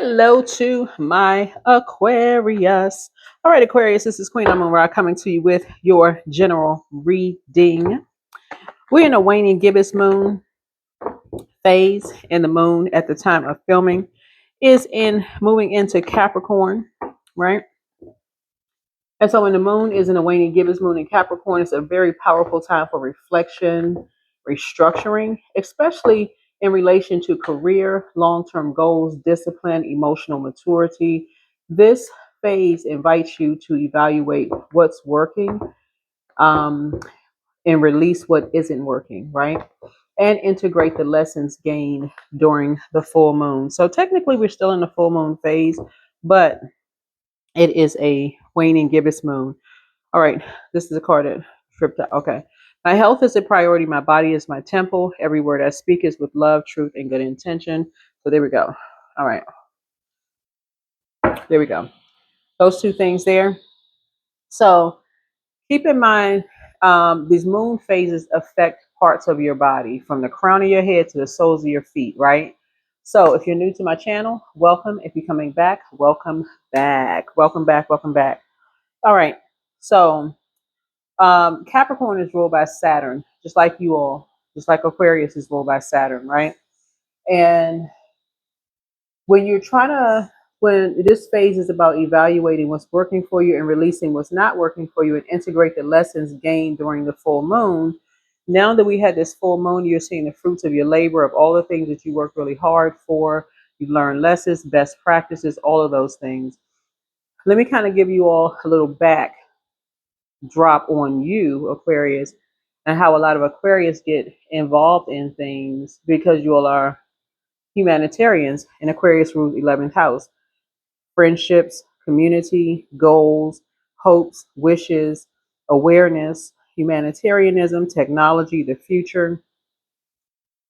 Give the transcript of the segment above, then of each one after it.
Hello to my Aquarius. All right, Aquarius, this is Queen Amun Ra coming to you with your general reading. We're in a waning gibbous moon phase, and the moon at the time of filming is in moving into Capricorn, right? And so when the moon is in a waning gibbous moon in Capricorn, it's a very powerful time for reflection, restructuring, especially in relation to career, long-term goals, discipline, emotional maturity. This phase invites you to evaluate what's working, um, and release what isn't working, right? And integrate the lessons gained during the full moon. So technically, we're still in the full moon phase, but it is a waning gibbous moon. All right, this is a card that tripped out. Okay. My health is a priority. My body is my temple. Every word I speak is with love, truth, and good intention. So there we go. All right. There we go. Those two things there. So keep in mind, these moon phases affect parts of your body from the crown of your head to the soles of your feet, right? So if you're new to my channel, welcome. If you're coming back, welcome back. Welcome back. Welcome back. All right. So Capricorn is ruled by Saturn, just like you all, just like Aquarius is ruled by Saturn, right? And when you're trying to, when this phase is about evaluating what's working for you and releasing what's not working for you and integrate the lessons gained during the full moon, now that we had this full moon, you're seeing the fruits of your labor, of all the things that you worked really hard for. You learn lessons, best practices, all of those things. Let me kind of give you all a little back drop on you, Aquarius, and how a lot of Aquarius get involved in things because you all are humanitarians, and Aquarius rules 11th house. Friendships, community, goals, hopes, wishes, awareness, humanitarianism, technology, the future.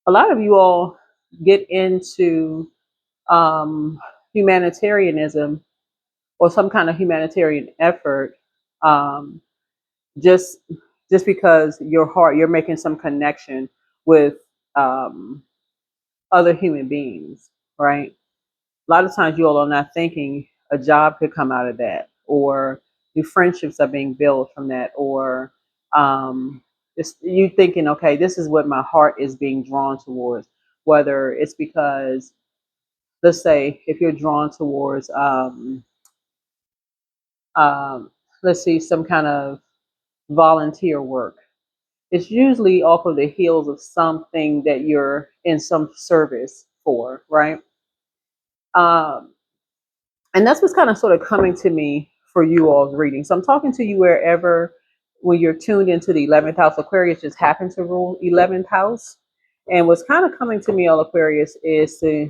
A lot of you all get into humanitarianism or some kind of humanitarian effort, um, just because your heart, you're making some connection with um, other human beings, right? A lot of times you all are not thinking a job could come out of that, or new friendships are being built from that, or just you thinking, okay, this is what my heart is being drawn towards. Whether it's because, let's say, if you're drawn towards, um, let's see, some kind of volunteer work, it's usually off of the heels of something that you're in some service for, right? Um, and that's what's kind of sort of coming to me for you all's reading. So I'm talking to you wherever, when you're tuned into the 11th house. Aquarius just happened to rule 11th house. And what's kind of coming to me, all Aquarius, is to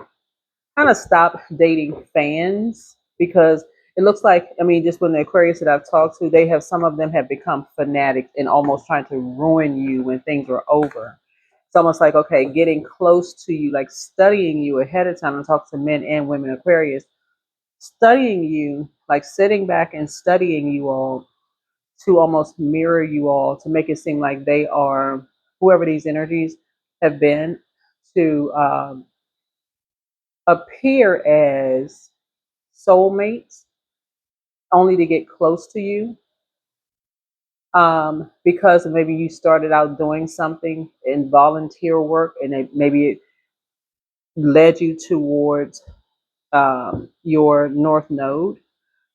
kind of stop dating fans, because it looks like, I mean, just when the Aquarius that I've talked to, they have, some of them have become fanatics and almost trying to ruin you when things are over. It's almost like, okay, getting close to you, like studying you ahead of time. And talk to men and women Aquarius, studying you, like sitting back and studying you all to almost mirror you all, to make it seem like they are, whoever these energies have been, to appear as soulmates, only to get close to you, because maybe you started out doing something in volunteer work, and maybe it led you towards your north node,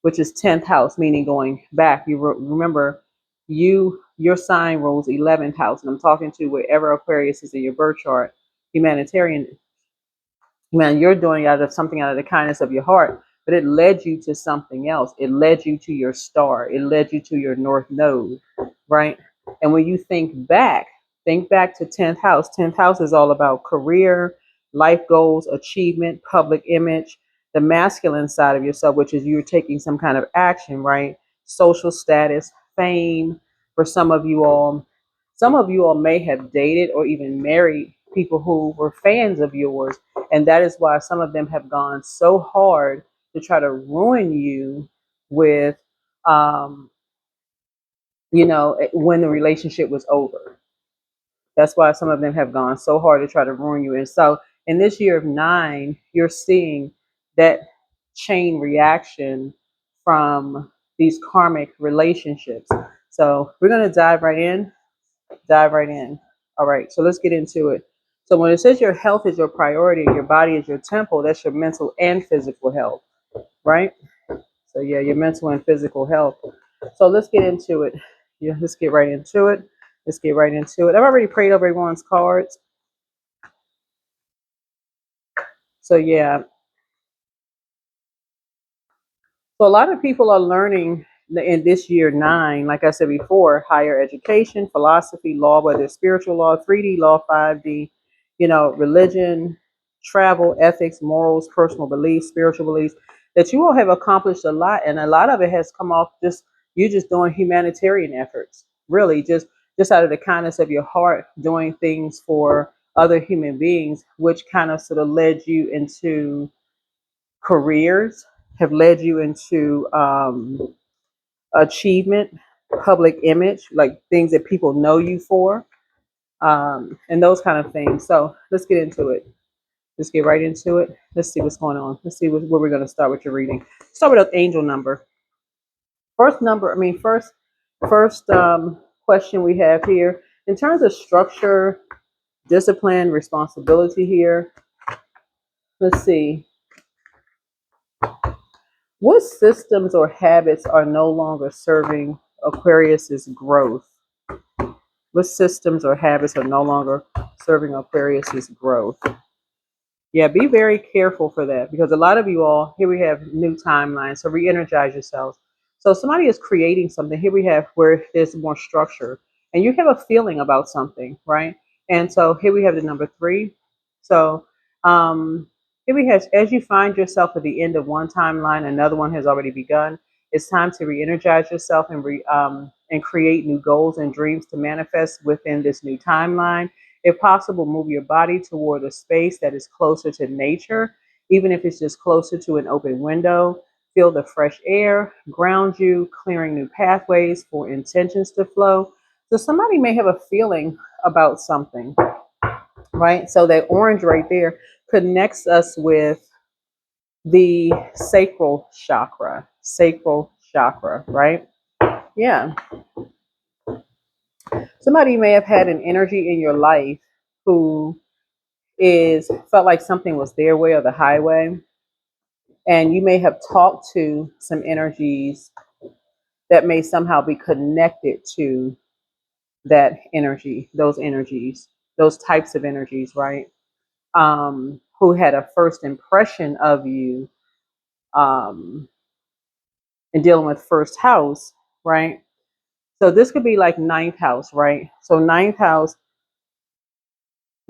which is 10th house, meaning going back. You remember, your sign rules 11th house, and I'm talking to wherever Aquarius is in your birth chart. Humanitarian, man, you're doing out of something out of the kindness of your heart, but it led you to something else. It led you to your star. It led you to your north node, right? And when you think back to 10th house. 10th house is all about career, life goals, achievement, public image, the masculine side of yourself, which is you're taking some kind of action, right? Social status, fame. For some of you all, may have dated or even married people who were fans of yours, and that is why some of them have gone so hard to try to ruin you with, um, when the relationship was over. That's why some of them have gone so hard to try to ruin you. And so in this year of 9, you're seeing that chain reaction from these karmic relationships. So we're going to dive right in. Dive right in. All right, so let's get into it. So when it says your health is your priority and your body is your temple, that's your mental and physical health, right? So yeah, your mental and physical health. So let's get into it. Yeah, let's get right into it. Let's get right into it. I've already prayed over everyone's cards. So yeah, so a lot of people are learning in this year 9, like I said before, higher education, philosophy, law, whether it's spiritual law, 3D law, 5D, religion, travel, ethics, morals, personal beliefs, spiritual beliefs, that you all have accomplished a lot. And a lot of it has come off just you just doing humanitarian efforts, really, just out of the kindness of your heart, doing things for other human beings, which kind of sort of led you into careers, have led you into achievement, public image, like things that people know you for, and those kind of things. So let's get into it. Let's get right into it. Let's see what's going on. Let's see where we're going to start with your reading. Start with an angel number. First number, I mean, first question we have here in terms of structure, discipline, responsibility here. Let's see. What systems or habits are no longer serving Aquarius's growth? What systems or habits are no longer serving Aquarius's growth? Yeah, be very careful for that because a lot of you all, here we have new timelines, so re-energize yourselves. So somebody is creating something. Here we have where there's more structure and you have a feeling about something, right? And so here we have the number 3. So here we have, as you find yourself at the end of one timeline, another one has already begun. It's time to re-energize yourself and create new goals and dreams to manifest within this new timeline. If possible, move your body toward a space that is closer to nature, even if it's just closer to an open window. Feel the fresh air, ground you, clearing new pathways for intentions to flow. So somebody may have a feeling about something, right? So that orange right there connects us with the sacral chakra, right? Yeah. Somebody may have had an energy in your life who is felt like something was their way or the highway, and you may have talked to some energies that may somehow be connected to that energy, those types of energies, right? Who had a first impression of you in dealing with first house, right? So this could be like ninth house, right? So ninth house,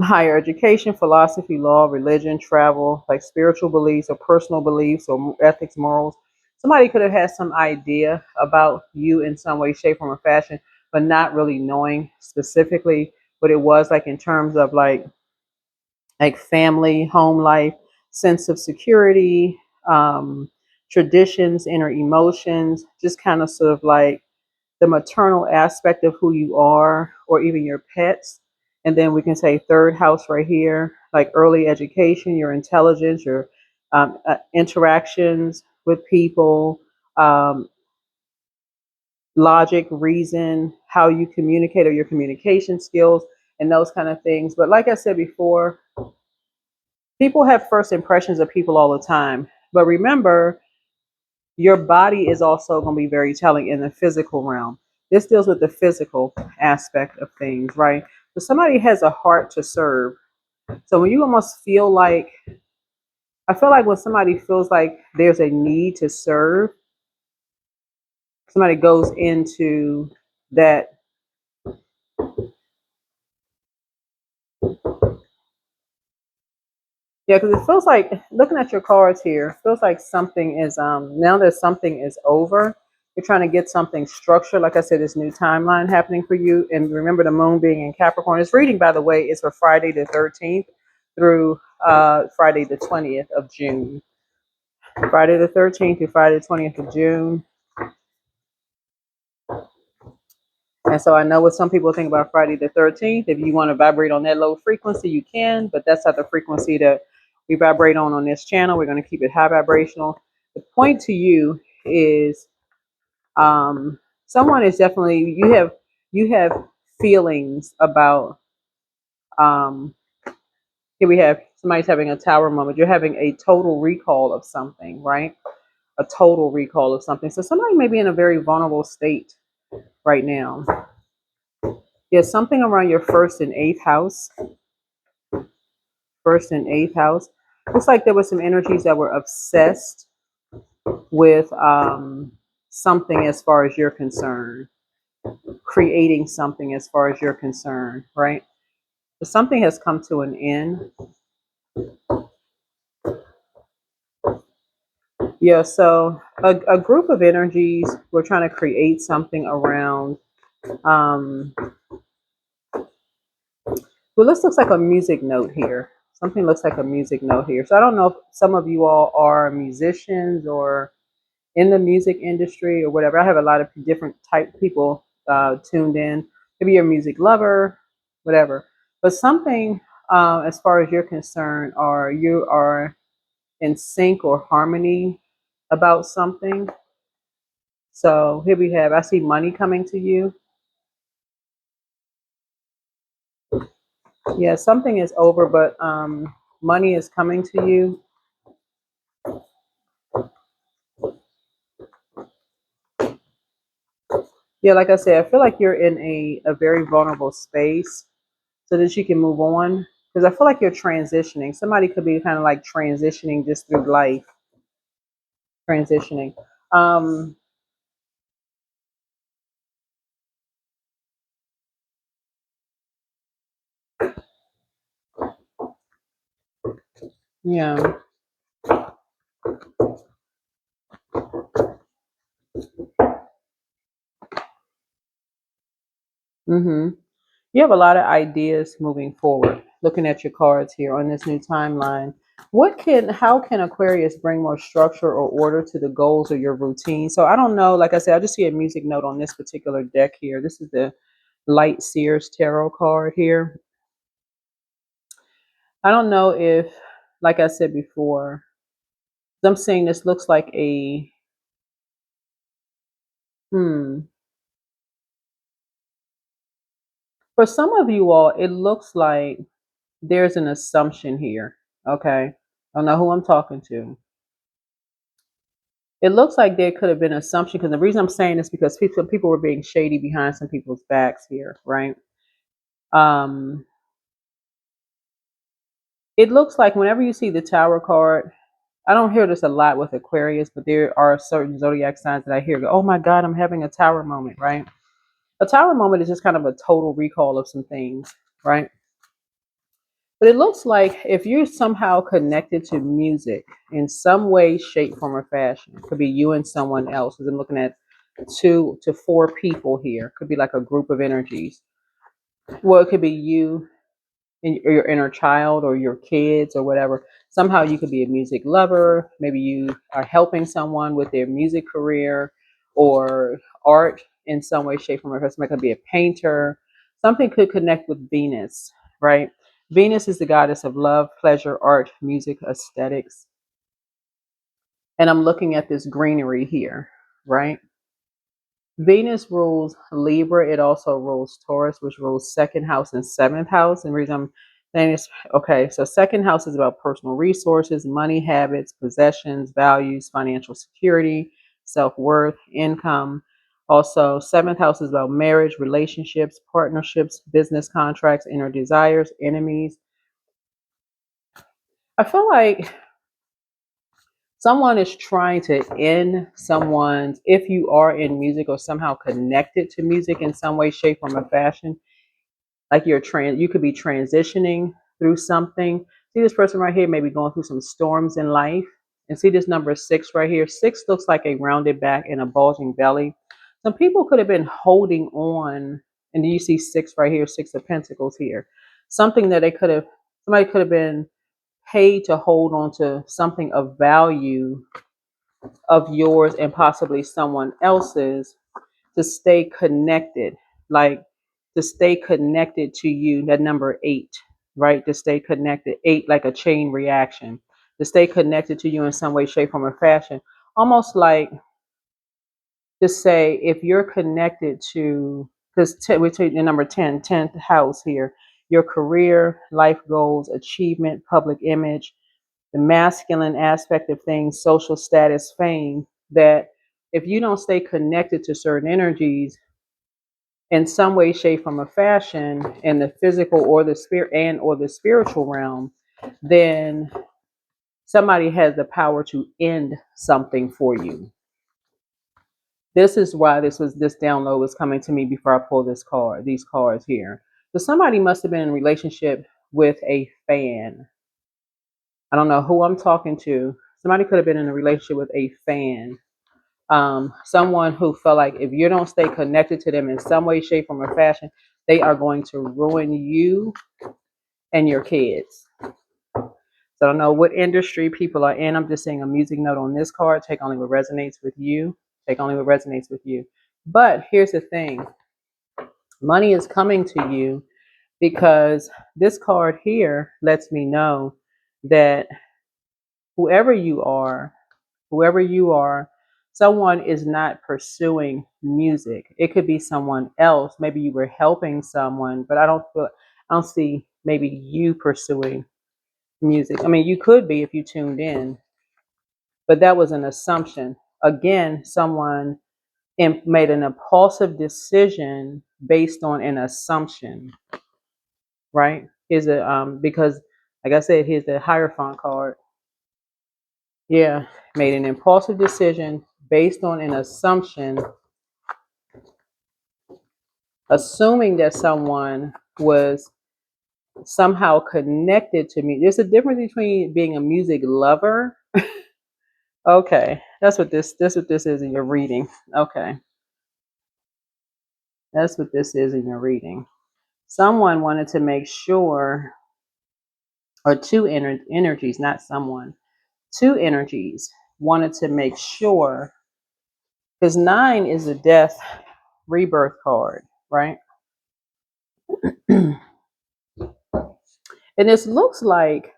higher education, philosophy, law, religion, travel, like spiritual beliefs or personal beliefs or ethics, morals. Somebody could have had some idea about you in some way, shape, form, or fashion, but not really knowing specifically what it was like in terms of like family, home life, sense of security, um, traditions, inner emotions, just kind of sort of like the maternal aspect of who you are, or even your pets. And then we can say third house right here, like early education, your intelligence, your interactions with people, um, logic, reason, how you communicate or your communication skills, and those kind of things. But like I said before, people have first impressions of people all the time. But remember, your body is also going to be very telling in the physical realm. This deals with the physical aspect of things, right? So somebody has a heart to serve. So when you almost feel like, I feel like when somebody feels like there's a need to serve, somebody goes into that. Yeah, because it feels like looking at your cards here, it feels like something is now that something is over. You're trying to get something structured. Like I said, this new timeline happening for you. And remember the moon being in Capricorn. This reading, by the way, is for Friday the 13th through Friday the 20th of June. Friday the 13th through Friday the 20th of June. And so I know what some people think about Friday the 13th. If you want to vibrate on that low frequency, you can, but that's not the frequency that we vibrate on this channel. We're going to keep it high vibrational. The point to you is someone is definitely you have feelings about um, here we have somebody's having a tower moment. You're having a total recall of something, right? A total recall of something. So somebody may be in a very vulnerable state right now. There's something around your first and eighth house. First and eighth house. Looks like there were some energies that were obsessed with something as far as you're concerned, creating something as far as you're concerned, right? But something has come to an end. Yeah, so a group of energies were trying to create something around. Um, well, this looks like a music note here. Something looks like a music note here. So I don't know if some of you all are musicians or in the music industry or whatever. I have a lot of different type people tuned in. Maybe you're a music lover, whatever. But something, as far as you're concerned, or you are in sync or harmony about something. So here we have, I see money coming to you. Yeah, something is over, but money is coming to you. Yeah, like I said, I feel like you're in a very vulnerable space so that you can move on. Because I feel like you're transitioning. Somebody could be kind of like transitioning just through life, transitioning. Um, yeah. Mm-hmm. You have a lot of ideas moving forward. Looking at your cards here on this new timeline, how can Aquarius bring more structure or order to the goals of your routine? So I don't know. Like I said, I just see a music note on this particular deck here. This is the Light Seers Tarot card here. I don't know if, like I said before, I'm saying this looks like a hmm. For some of you all, it looks like there's an assumption here. Okay. I don't know who I'm talking to. It looks like there could have been assumption because the reason I'm saying this because people were being shady behind some people's backs here, right? Um, it looks like whenever you see the Tower card, I don't hear this a lot with Aquarius, but there are certain zodiac signs that I hear go, "Oh my God, I'm having a Tower moment," right? A Tower moment is just kind of a total recall of some things, right? But it looks like if you're somehow connected to music in some way, shape, form, or fashion, it could be you and someone else. Because I'm looking at 2 to 4 people here. Could be like a group of energies. Well, it could be you and your inner child or your kids or whatever. Somehow you could be a music lover. Maybe you are helping someone with their music career or art in some way, shape, form, or fashion. Somebody could be a painter. Something could connect with Venus, right? Venus is the goddess of love, pleasure, art, music, aesthetics. And I'm looking at this greenery here, right? Venus rules Libra. It also rules Taurus, which rules second house and seventh house. And the reason I'm saying is okay, so second house is about personal resources, money habits, possessions, values, financial security, self worth, income. Also, seventh house is about marriage, relationships, partnerships, business contracts, inner desires, enemies. I feel like someone is trying to end someone's, if you are in music or somehow connected to music in some way, shape, form, or fashion, like you could be transitioning through something. See this person right here, maybe going through some storms in life. And see this number 6 right here. 6 looks like a rounded back and a bulging belly. Some people could have been holding on, and you see 6 right here, 6 of Pentacles here. Something that somebody could have been paid to hold on to something of value of yours and possibly someone else's to stay connected, like to stay connected to you, that number 8, right? To stay connected, 8 like a chain reaction, to stay connected to you in some way, shape, form, or fashion. almost like to say if you're connected to, because we take the number 10, 10th house here, your career, life goals, achievement, public image, the masculine aspect of things, social status, fame, that if you don't stay connected to certain energies in some way, shape, form, or fashion in the physical or the spirit and or the spiritual realm, then somebody has the power to end something for you. This is why this download was coming to me before I pulled these cards here. So somebody must have been in a relationship with a fan. I don't know who I'm talking to. Somebody could have been in a relationship with a fan. Someone who felt like if you don't stay connected to them in some way, shape, form, or fashion, they are going to ruin you and your kids. So I don't know what industry people are in. I'm just saying a music note on this card. Take only what resonates with you. Take only what resonates with you. But here's the thing. Money is coming to you because this card here lets me know that whoever you are, whoever you are, someone is not pursuing music. It could be someone else. Maybe you were helping someone, but I don't see maybe you pursuing music. I mean, you could be if you tuned in, but that was an assumption. Again, someone made an impulsive decision based on an assumption, right? Is it because like I said, here's the Hierophant card. Yeah, made an impulsive decision based on an assumption, assuming that someone was somehow connected to me. There's a difference between being a music lover. Okay, that's what this is in your reading. Okay, that's what this is in your reading. Someone wanted to make sure, or two energies, not someone, two energies wanted to make sure, because 9 is a death rebirth card, right? And this looks like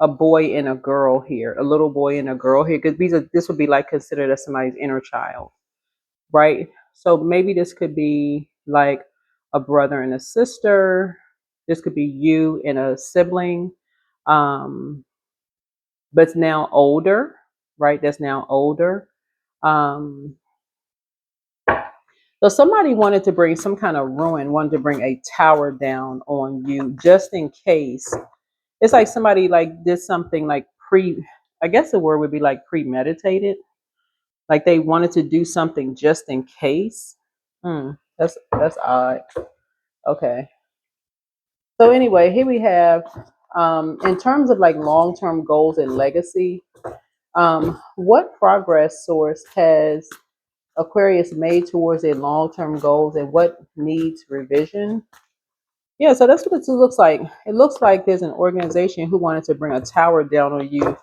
a boy and a girl here, a little boy and a girl here, because this would be like considered as somebody's inner child, right? So maybe this could be like a brother and a sister. This could be you and a sibling, but it's now older, right? That's now older. Um, so somebody wanted to bring some kind of ruin, wanted to bring a tower down on you just in case. It's like somebody like did something like I guess the word would be like premeditated. Like they wanted to do something just in case. That's odd. Okay. So anyway, here we have in terms of like long-term goals and legacy, what progress source has Aquarius made towards their long-term goals and what needs revision? Yeah, so that's what it looks like. It looks like there's an organization who wanted to bring a tower down on you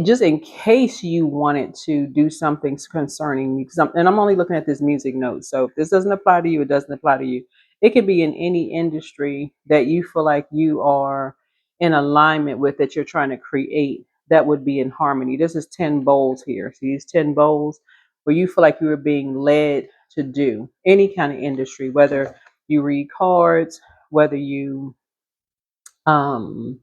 just in case you wanted to do something concerning me. And I'm only looking at this music note. So if this doesn't apply to you, it doesn't apply to you. It could be in any industry that you feel like you are in alignment with, that you're trying to create that would be in harmony. This is 10 bowls here. So these 10 bowls where you feel like you were being led to do any kind of industry, whether you read cards, whether you um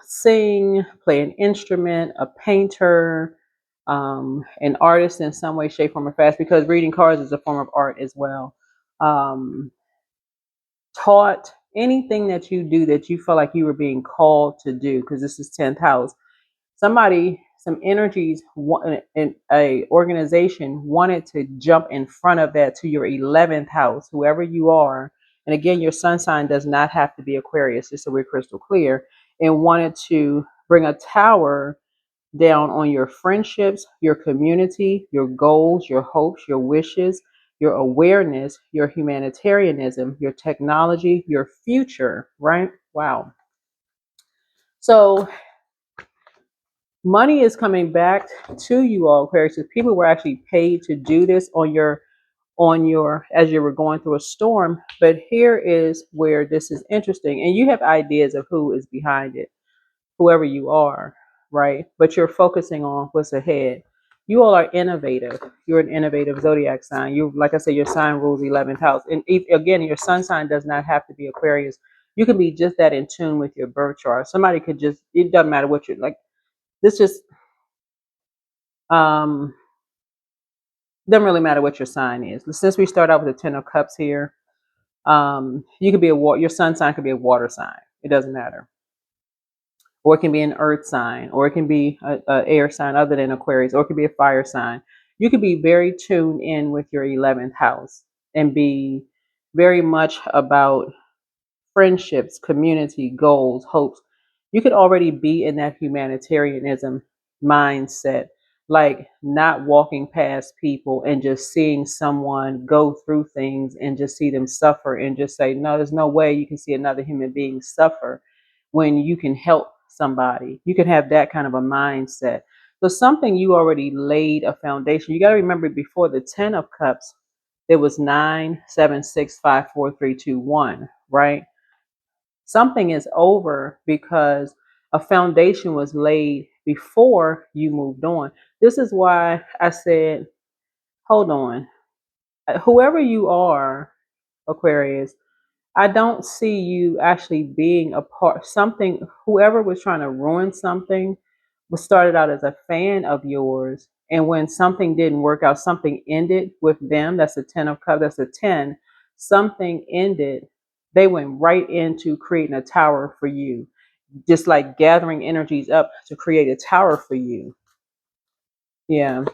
sing, play an instrument, a painter, an artist in some way, shape, form, or fashion, because reading cards is a form of art as well. Um, Taught, anything that you do that you feel like you were being called to do, because this is 10th house. Somebody, some energies, in a organization wanted to jump in front of that to your 11th house, whoever you are. And again, your sun sign does not have to be Aquarius, just so we're crystal clear. And wanted to bring a tower down on your friendships, your community, your goals, your hopes, your wishes, your awareness, your humanitarianism, your technology, your future, right? Wow. So money is coming back to you all, Aquarius. People were actually paid to do this on your as you were going through a storm. But here is where this is interesting, and you have ideas of who is behind it. whoever you are, right? But you're focusing on what's ahead. You all are innovative. You're an innovative zodiac sign. You, like I said, your sign rules 11th house. And again, your sun sign does not have to be Aquarius. You can be just that in tune with your birth chart. Somebody could just, it doesn't matter what you're like. This just, um, doesn't really matter what your sign is. Since we start out with the 10 of cups here, you could be your sun sign could be a water sign. It doesn't matter. Or it can be an earth sign, or it can be a air sign other than Aquarius, or it could be a fire sign. You could be very tuned in with your 11th house and be very much about friendships, community, goals, hopes. You could already be in that humanitarianism mindset, like not walking past people and just seeing someone go through things and just see them suffer and just say, no, there's no way you can see another human being suffer when you can help somebody. You can have that kind of a mindset. So something you already laid a foundation. You got to remember before the 10 of cups, there was 9, 7, 6, 5, 4, 3, 2, 1, right? Something is over because a foundation was laid before you moved on. This is why I said, hold on. Whoever you are, Aquarius, I don't see you actually being a part something. Whoever was trying to ruin something was started out as a fan of yours, and when something didn't work out, something ended with them. That's a 10 of cups. That's a 10. Something ended. They went right into creating a tower for you, just like gathering energies up to create a tower for you. Yeah.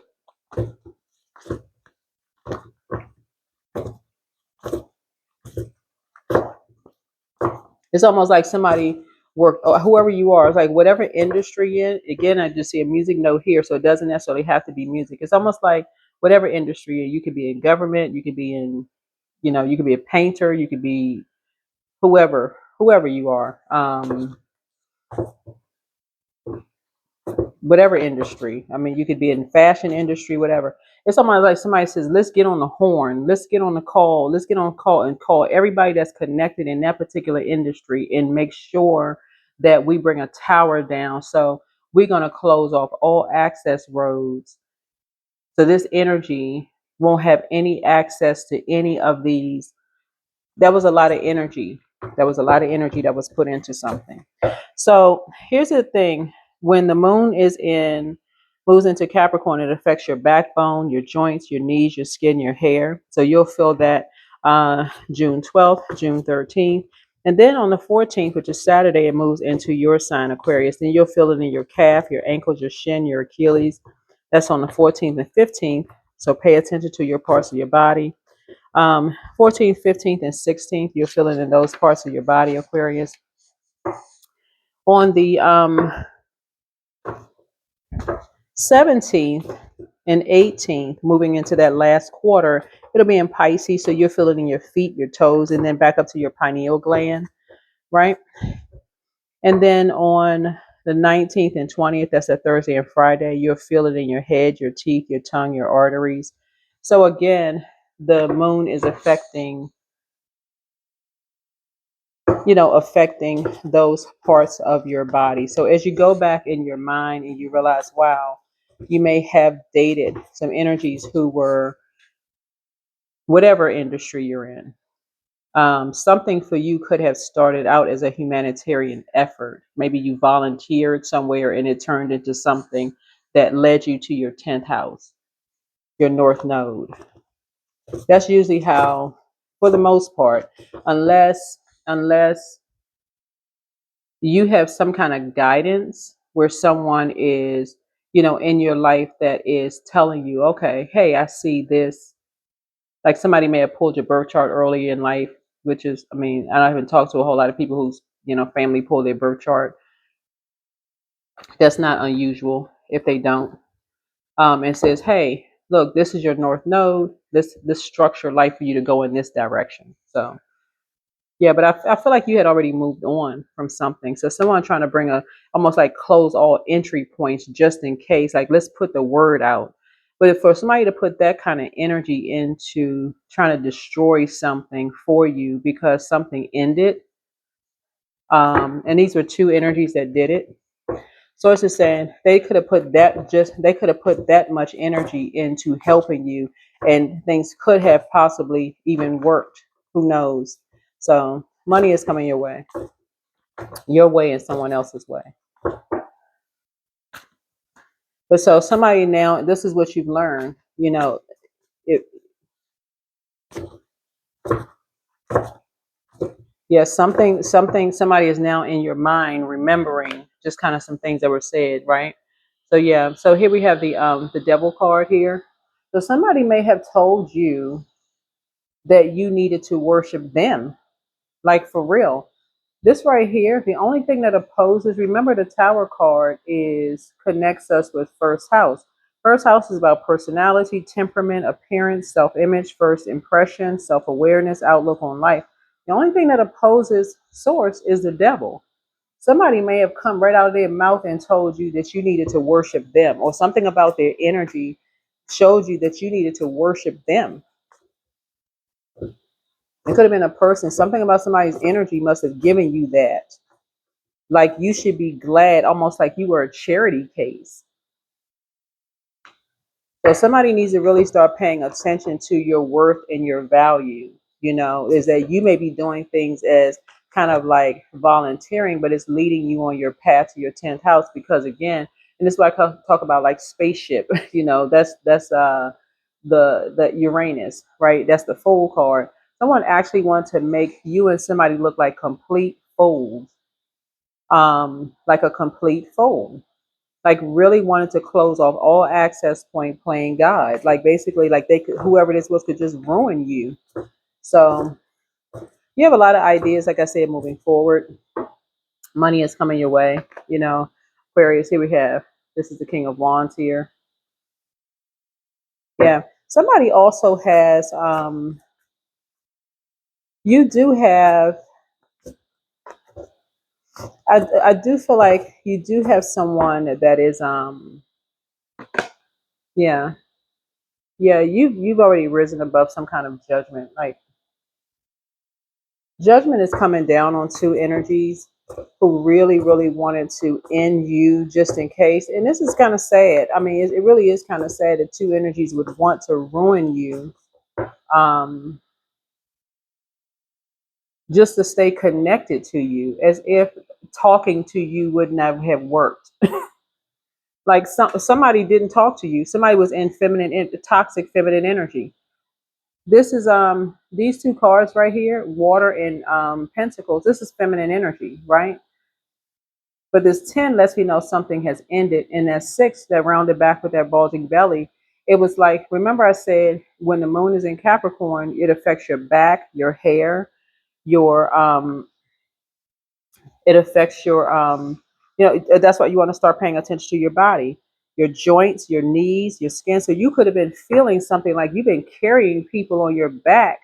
It's almost like somebody worked, or whoever you are, it's like whatever industry in, again, I just see a music note here, so it doesn't necessarily have to be music. It's almost like whatever industry you could be in government, you could be in, you could be a painter, you could be whoever you are. Whatever industry. I mean, you could be in fashion industry, whatever. It's somebody like somebody says, let's get on the horn, let's get on the call, let's get on call and call everybody that's connected in that particular industry and make sure that we bring a tower down. So we're going to close off all access roads. So this energy won't have any access to any of these. That was a lot of energy. That was a lot of energy that was put into something. So here's the thing: when the moon moves into Capricorn, it affects your backbone, your joints, your knees, your skin, your hair. So you'll feel that June 12th, June 13th. And then on the 14th, which is Saturday, it moves into your sign, Aquarius. Then you'll feel it in your calf, your ankles, your shin, your Achilles. That's on the 14th and 15th. So pay attention to your parts of your body. 14th, 15th, and 16th, you'll feel it in those parts of your body, Aquarius. On the 17th and 18th, moving into that last quarter, it'll be in Pisces, so you'll feel it in your feet, your toes, and then back up to your pineal gland, right? And then on the 19th and 20th, that's a Thursday and Friday, you'll feel it in your head, your teeth, your tongue, your arteries. So again, the moon is affecting those parts of your body. So as you go back in your mind and you realize, wow, you may have dated some energies who were whatever industry you're in. Something for you could have started out as a humanitarian effort. Maybe you volunteered somewhere and it turned into something that led you to your 10th house, your North Node. That's usually how, for the most part, unless you have some kind of guidance where someone is, in your life that is telling you, okay, hey, I see this. Like somebody may have pulled your birth chart early in life, which is, I mean, I don't even talk to a whole lot of people whose, family pull their birth chart. That's not unusual if they don't. And says, hey, look, this is your North Node. This structure life for you to go in this direction. So yeah, but I feel like you had already moved on from something. So someone trying to bring almost like close all entry points just in case, like let's put the word out. But if for somebody to put that kind of energy into trying to destroy something for you because something ended, and these were two energies that did it. Source is saying they could have put that much energy into helping you, and things could have possibly even worked. Who knows? So money is coming your way and someone else's way. But so somebody now, this is what you've learned. It, yeah, somebody is now in your mind remembering just kind of some things that were said, right? So yeah, so here we have the devil card here. So somebody may have told you that you needed to worship them, like for real. This right here, the only thing that opposes, remember the tower card is connects us with first house. First house is about personality, temperament, appearance, self-image, first impression, self-awareness, outlook on life. The only thing that opposes source is the devil. Somebody may have come right out of their mouth and told you that you needed to worship them, or something about their energy showed you that you needed to worship them. It could have been a person. Something about somebody's energy must have given you that. Like you should be glad, almost like you were a charity case. So somebody needs to really start paying attention to your worth and your value. Is that you may be doing things as kind of like volunteering, but it's leading you on your path to your 10th house. Because again, and this is why I talk about like spaceship. That's the Uranus, right? That's the fool card. Someone actually wants to make you and somebody look like complete fools, like a complete fool, like really wanted to close off all access point, playing God, like basically like they could, whoever this was could just ruin you. So you have a lot of ideas, like I said, moving forward. Money is coming your way. Aquarius, here we have, this is the King of Wands here. Yeah, somebody also has you do have, I do feel like you do have someone that is yeah, yeah, you've already risen above some kind of judgment. Like judgment is coming down on two energies who really, really wanted to end you just in case. And this is kind of sad. I mean, it really is kind of sad that two energies would want to ruin you, um, just to stay connected to you, as if talking to you would never have worked. Like somebody didn't talk to you. Somebody was in toxic feminine energy. This is these two cards right here, water and pentacles. This is feminine energy, right? But this 10 lets me know something has ended. And that 6 that rounded back with that bulging belly, it was like, remember I said when the moon is in Capricorn, it affects your back, your hair, your it affects your that's why you want to start paying attention to your body, your joints, your knees, your skin. So you could have been feeling something like you've been carrying people on your back.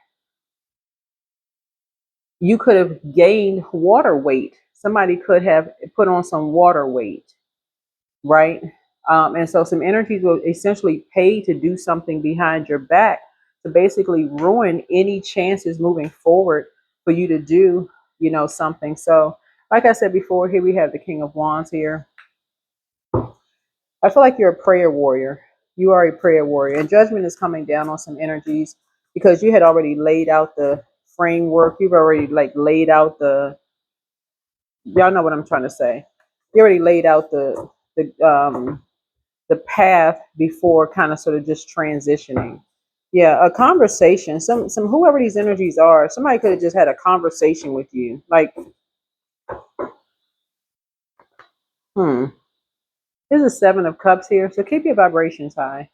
You could have gained water weight. Somebody could have put on some water weight, right? And so some energies will essentially pay to do something behind your back to basically ruin any chances moving forward for you to do, something. So, like I said before, here we have the King of Wands here. I feel like you're a prayer warrior. You are a prayer warrior, and judgment is coming down on some energies because you had already laid out the framework. You've already like laid out y'all know what I'm trying to say. You already laid out the path before kind of sort of just transitioning. Yeah, a conversation. Some whoever these energies are, somebody could have just had a conversation with you. Like, there's a 7 of Cups here. So keep your vibrations high.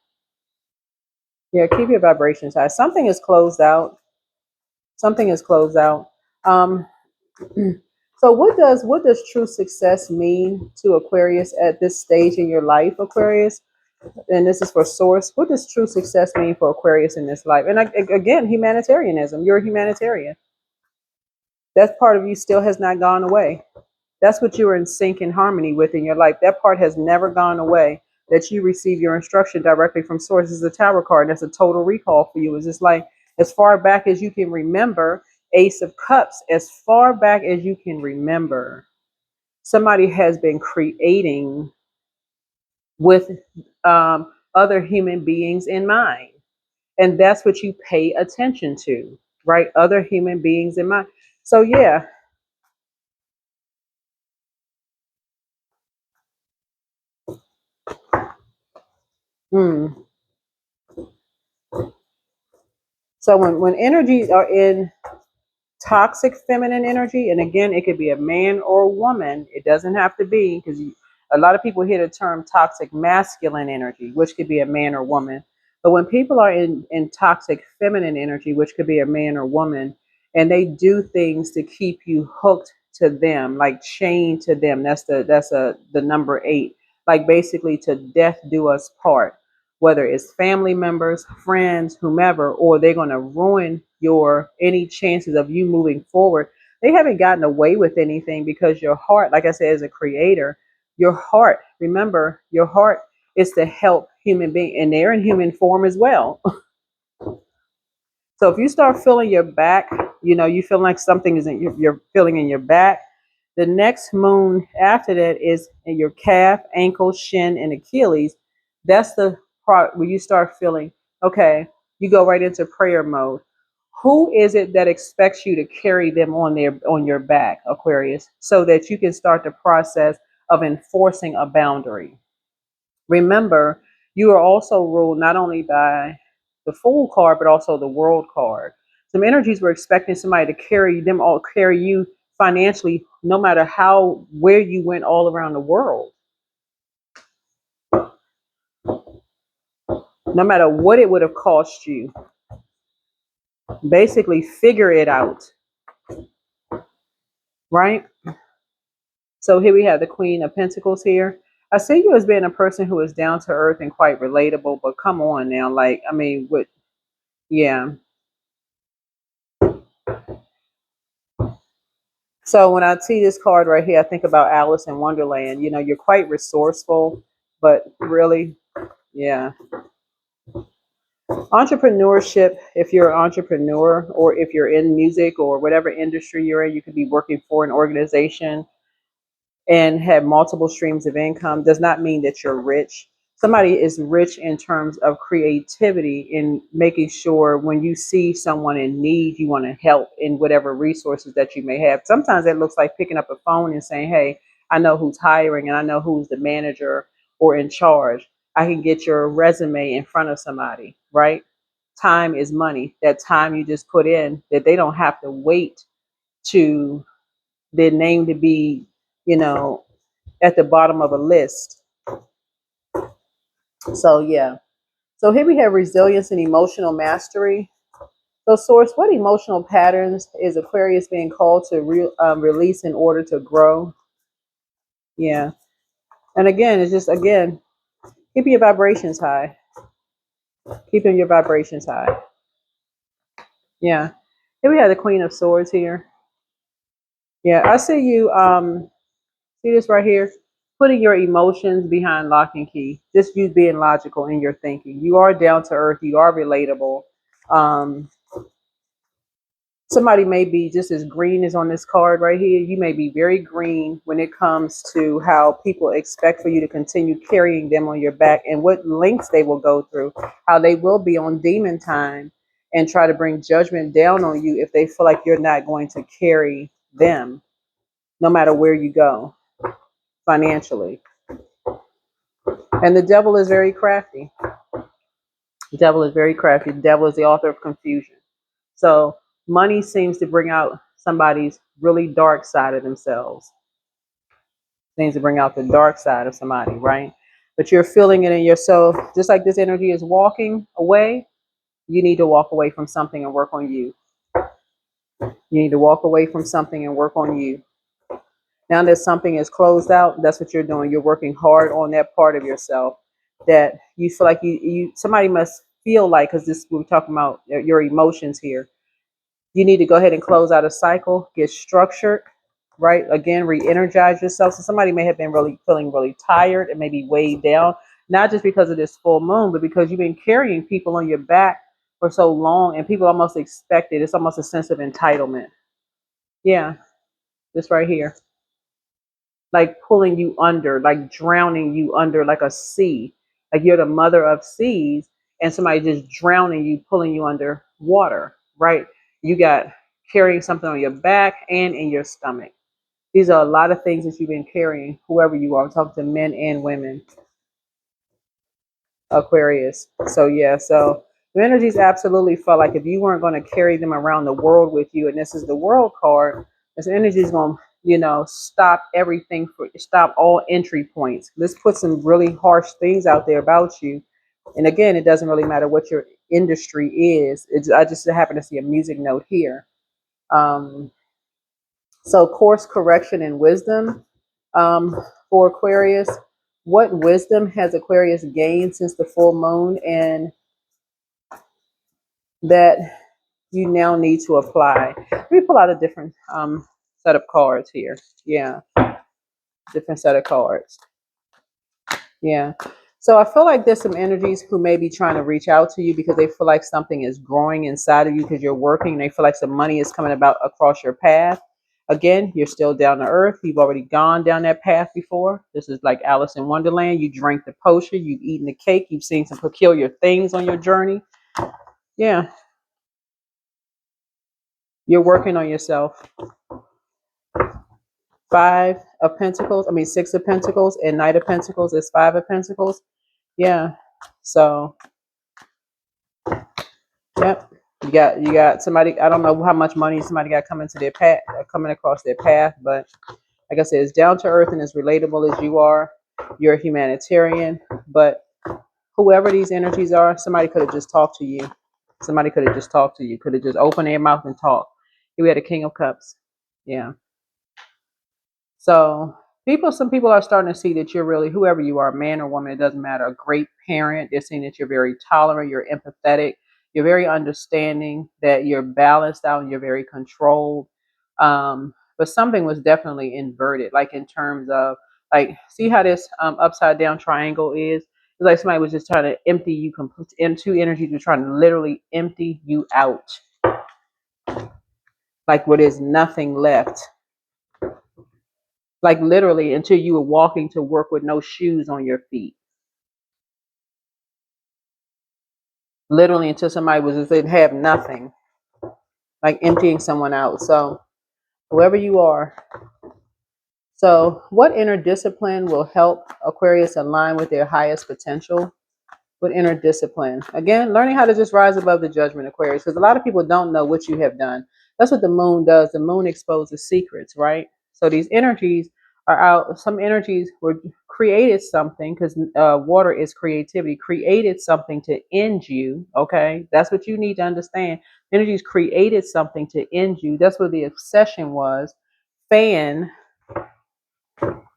Yeah, keep your vibrations high. Something is closed out. Something is closed out. Um, so what does true success mean to Aquarius at this stage in your life, Aquarius? And this is for source. What does true success mean for Aquarius in this life? And again, humanitarianism. You're a humanitarian. That part of you still has not gone away. That's what you are in sync and harmony with in your life. That part has never gone away. That you receive your instruction directly from source. This is a tower card. That's a total recall for you. It's just like as far back as you can remember. Ace of Cups, as far back as you can remember. somebody has been creating with other human beings in mind. And that's what you pay attention to, right? Other human beings in mind. So, yeah. Mm. So, when energies are in toxic feminine energy, and again, it could be a man or a woman, it doesn't have to be, because a lot of people hear the term toxic masculine energy, which could be a man or woman. But when people are in toxic feminine energy, which could be a man or woman, and they do things to keep you hooked to them, like chained to them, that's the number 8, like basically to death do us part, whether it's family members, friends, whomever, or they're going to ruin your any chances of you moving forward. They haven't gotten away with anything, because your heart, like I said, as a creator, your heart, remember, your heart is to help human beings, and they're in human form as well. So if you start feeling your back, you feel like something is you're feeling in your back. The next moon after that is in your calf, ankle, shin, and Achilles. That's the part where you start feeling, okay, you go right into prayer mode. Who is it that expects you to carry them on your back, Aquarius, so that you can start the process of enforcing a boundary? Remember, you are also ruled not only by the Fool card, but also the World card. Some energies were expecting somebody to carry you financially, no matter where you went all around the world, no matter what it would have cost you. Basically, figure it out, right? So here we have the Queen of Pentacles here. I see you as being a person who is down to earth and quite relatable, but come on now, like, I mean, yeah. So when I see this card right here, I think about Alice in Wonderland. You're quite resourceful, but really, yeah. Entrepreneurship, if you're an entrepreneur, or if you're in music or whatever industry you're in, you could be working for an organization and have multiple streams of income, does not mean that you're rich. Somebody is rich in terms of creativity, in making sure when you see someone in need, you want to help in whatever resources that you may have. Sometimes it looks like picking up a phone and saying, hey, I know who's hiring and I know who's the manager or in charge. I can get your resume in front of somebody, right? Time is money. That time you just put in, that they don't have to wait to their name to be, you know, at the bottom of a list. So yeah. So here we have resilience and emotional mastery. So source, what emotional patterns is Aquarius being called to release in order to grow? Yeah. And again, it's just, again, keeping your vibrations high. Keeping your vibrations high. Yeah. Here we have the Queen of Swords here. Yeah, I see you. See this right here? Putting your emotions behind lock and key. Just you being logical in your thinking. You are down to earth. You are relatable. Um, Somebody may be just as green as on this card right here. You may be very green when it comes to how people expect for you to continue carrying them on your back, and what lengths they will go through, how they will be on demon time and try to bring judgment down on you if they feel like you're not going to carry them, no matter where you go financially. And the devil is very crafty. The devil is very crafty. The devil is the author of confusion. So money seems to bring out somebody's really dark side of themselves. Seems to bring out the dark side of somebody, right? But you're feeling it in yourself. Just like this energy is walking away, you need to walk away from something and work on you. You need to walk away from something and work on you. Now that something is closed out, that's what you're doing. You're working hard on that part of yourself that you feel like you somebody must feel like, because this we're talking about your emotions here. You need to go ahead and close out a cycle, get structured, right? Again, re-energize yourself. So somebody may have been really feeling really tired and maybe weighed down, not just because of this full moon, but because you've been carrying people on your back for so long, and people almost expect it. It's almost a sense of entitlement. Yeah, this right here. like pulling you under, like drowning you under, like a sea. Like you're the mother of seas, and somebody just drowning you, pulling you under water, right? You got carrying something on your back and in your stomach. These are a lot of things that you've been carrying, whoever you are. I'm talking to men and women. Aquarius. So yeah, so the energies absolutely felt like if you weren't going to carry them around the world with you, and this is the world card, this energy is going to, stop everything, for stop all entry points. Let's put some really harsh things out there about you. And again, it doesn't really matter what your industry is. I just happen to see a music note here. Um, so course correction and wisdom, um, for Aquarius. What wisdom has Aquarius gained since the full moon, and that you now need to apply? Let me pull out a different set of cards here. Yeah, different set of cards. Yeah. So I feel like there's some energies who may be trying to reach out to you because they feel like something is growing inside of you because you're working. They feel like some money is coming about across your path. Again, you're still down to earth. You've already gone down that path before. This is like Alice in Wonderland. You drank the potion. You've eaten the cake. You've seen some peculiar things on your journey. Yeah. You're working on yourself. Six of Pentacles, and Knight of Pentacles is Five of Pentacles. Yeah. So, yep. You got somebody. I don't know how much money somebody got coming to their path, coming across their path, but like I said, it's down to earth and as relatable as you are. You're a humanitarian, but whoever these energies are, somebody could have just talked to you. Somebody could have just talked to you. Could have just opened their mouth and talked. Here we had a King of Cups. Yeah. So some people are starting to see that you're really, whoever you are, man or woman, it doesn't matter, a great parent. They're seeing that you're very tolerant, you're empathetic, you're very understanding, that you're balanced out and you're very controlled. But something was definitely inverted, like in terms of, like, see how this upside down triangle is? It's like somebody was just trying to empty you, and two energies were trying to literally empty you out, like where there's nothing left. Like literally until you were walking to work with no shoes on your feet. Literally until somebody was, they'd have nothing, like emptying someone out. So whoever you are. So what inner discipline will help Aquarius align with their highest potential? What inner discipline? Again, learning how to just rise above the judgment, Aquarius, because a lot of people don't know what you have done. That's what the moon does. The moon exposes secrets, right? So these energies are out. Some energies were created something, because water is creativity, created something to end you. Okay, that's what you need to understand. Energies created something to end you. That's what the obsession was. Fan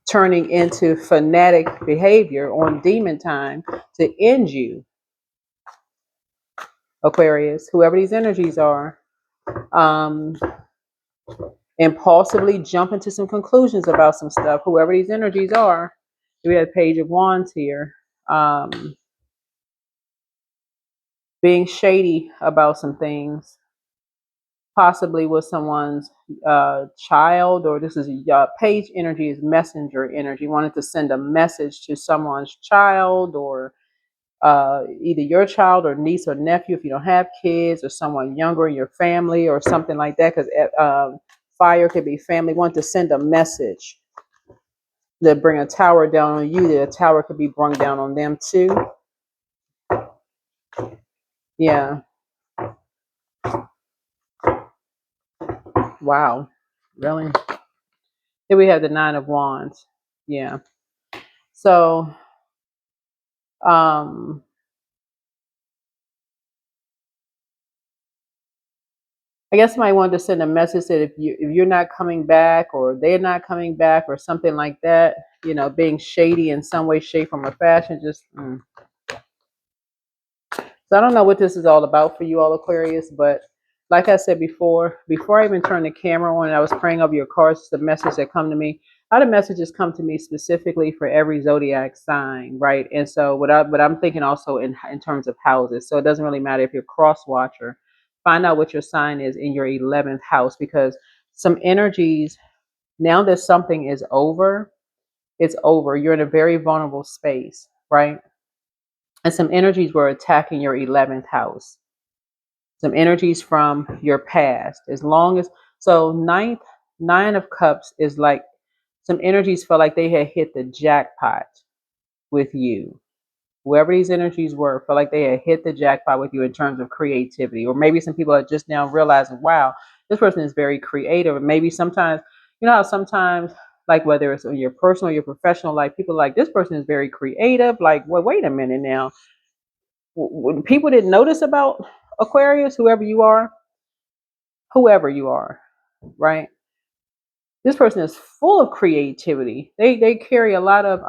turning into fanatic behavior on demon time to end you, Aquarius, whoever these energies are. um Impulsively jump into some conclusions about some stuff, whoever these energies are. We have Page of Wands here. Being shady about some things, possibly with someone's child, or this is page energy is messenger energy, wanted to send a message to someone's child, or either your child or niece or nephew if you don't have kids, or someone younger in your family or something like that, because fire could be family. Want to send a message that bring a tower down on you, that a tower could be brung down on them too. Yeah. Wow. Really? Here we have the Nine of Wands. Yeah. So um I guess somebody wanted to send a message that if you're not coming back, or they're not coming back, or something like that, being shady in some way, shape, form, or fashion. So I don't know what this is all about for you all, Aquarius, but like I said before I even turned the camera on and I was praying over your cards, the message that come to me. A lot of messages come to me specifically for every zodiac sign, right? And so but I'm thinking also in terms of houses. So it doesn't really matter if you're cross watcher. Find out what your sign is in your 11th house, because some energies, now that something is over, It's over. You're in a very vulnerable space, right? And some energies were attacking your 11th house. Some energies from your past. As long as, so nine of cups is like some energies felt like they had hit the jackpot with you. Whoever these energies were felt like they had hit the jackpot with you in terms of creativity. Or maybe some people are just now realizing, wow, this person is very creative. And maybe sometimes, you know how sometimes, like whether it's in your personal or your professional life, people are like, this person is very creative. Like, well, wait a minute now. When people didn't notice about Aquarius, whoever you are, right? This person is full of creativity. They carry a lot of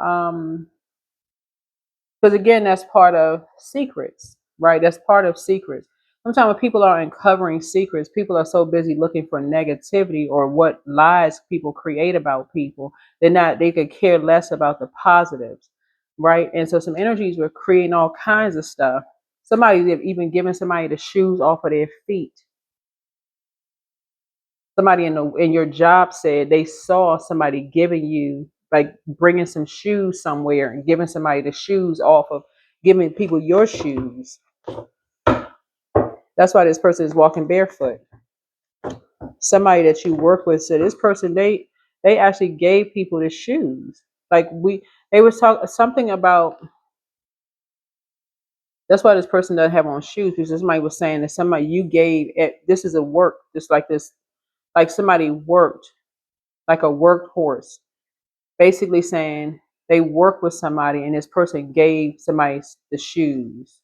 because again, that's part of secrets, right? That's part of secrets. Sometimes when people are uncovering secrets, people are so busy looking for negativity or what lies people create about people. They could care less about the positives, right? And so some energies were creating all kinds of stuff. Somebody have even given somebody the shoes off of their feet. Somebody in your job said they saw somebody giving you, like, bringing some shoes somewhere and giving somebody the shoes off of, giving people your shoes. That's why this person is walking barefoot. Somebody that you work with said this person, they actually gave people the shoes. Like, they was talking something about, that's why this person doesn't have on shoes, because somebody was saying that somebody you gave it, this is a work, just like this, like somebody worked, like a workhorse, basically saying they work with somebody and this person gave somebody the shoes.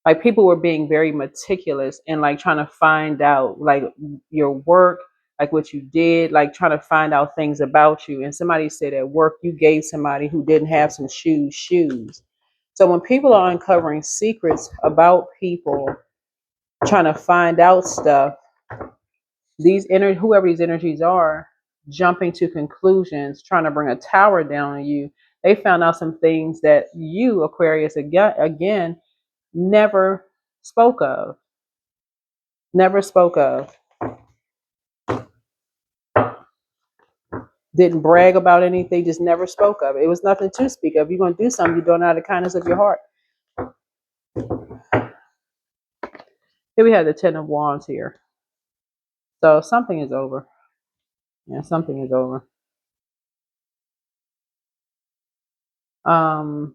Like, people were being very meticulous and like trying to find out like your work, like what you did, like trying to find out things about you. And somebody said at work you gave somebody who didn't have some shoes. So when people are uncovering secrets about people, trying to find out stuff, whoever these energies are, jumping to conclusions, trying to bring a tower down on you, they found out some things that you, Aquarius, again, never spoke of. Never spoke of. Didn't brag about anything, just never spoke of it. It was nothing to speak of. You're going to do something, you're doing it out of the kindness of your heart. Here we have the Ten of Wands here. So something is over. Yeah, something is over. I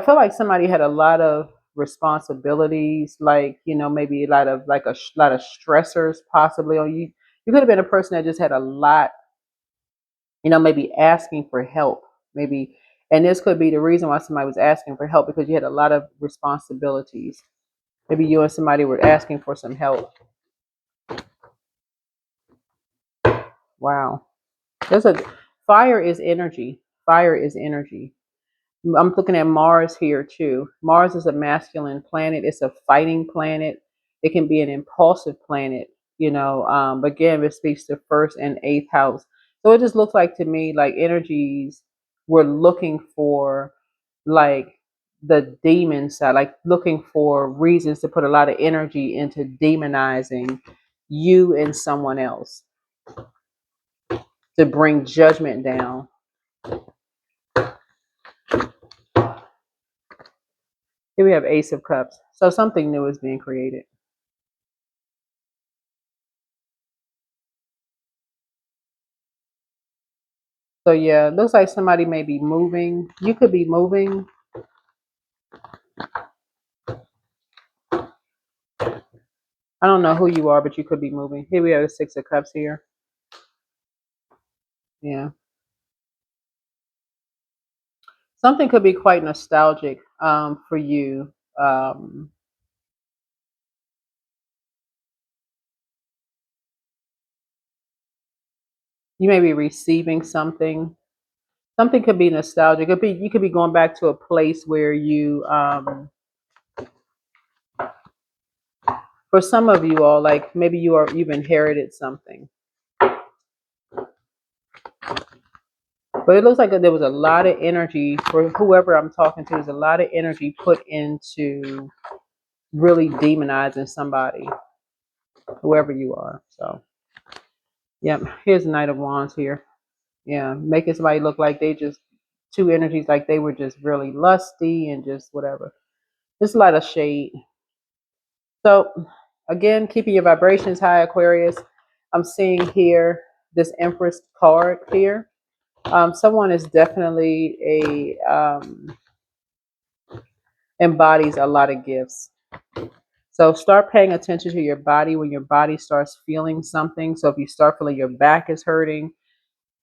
feel like somebody had a lot of responsibilities, like, maybe a lot of lot of stressors possibly on you. You could have been a person that just had a lot, maybe asking for help, maybe, and this could be the reason why somebody was asking for help, because you had a lot of responsibilities. Maybe you and somebody were asking for some help. Wow. There's a fire is energy. Fire is energy. I'm looking at Mars here too. Mars is a masculine planet. It's a fighting planet. It can be an impulsive planet, but again, it speaks to first and eighth house. So it just looks like to me like energies were looking for like the demon side, like looking for reasons to put a lot of energy into demonizing you and someone else, to bring judgment down. Here we have Ace of Cups. So something new is being created. So yeah, looks like somebody may be moving. You could be moving. I don't know who you are, but you could be moving. Here we have the Six of Cups here. Yeah. Something could be quite nostalgic for you. You may be receiving something. Something could be nostalgic. You could be going back to a place where you for some of you all, like maybe you've inherited something. But it looks like there was a lot of energy for whoever I'm talking to. There's a lot of energy put into really demonizing somebody, whoever you are. So, yep. Here's the Knight of Wands here. Yeah, making somebody look like they just two energies, like they were just really lusty and just whatever. There's a lot of shade. So again, keeping your vibrations high, Aquarius. I'm seeing here this Empress card here. Someone is definitely a embodies a lot of gifts. So start paying attention to your body when your body starts feeling something. So if you start feeling your back is hurting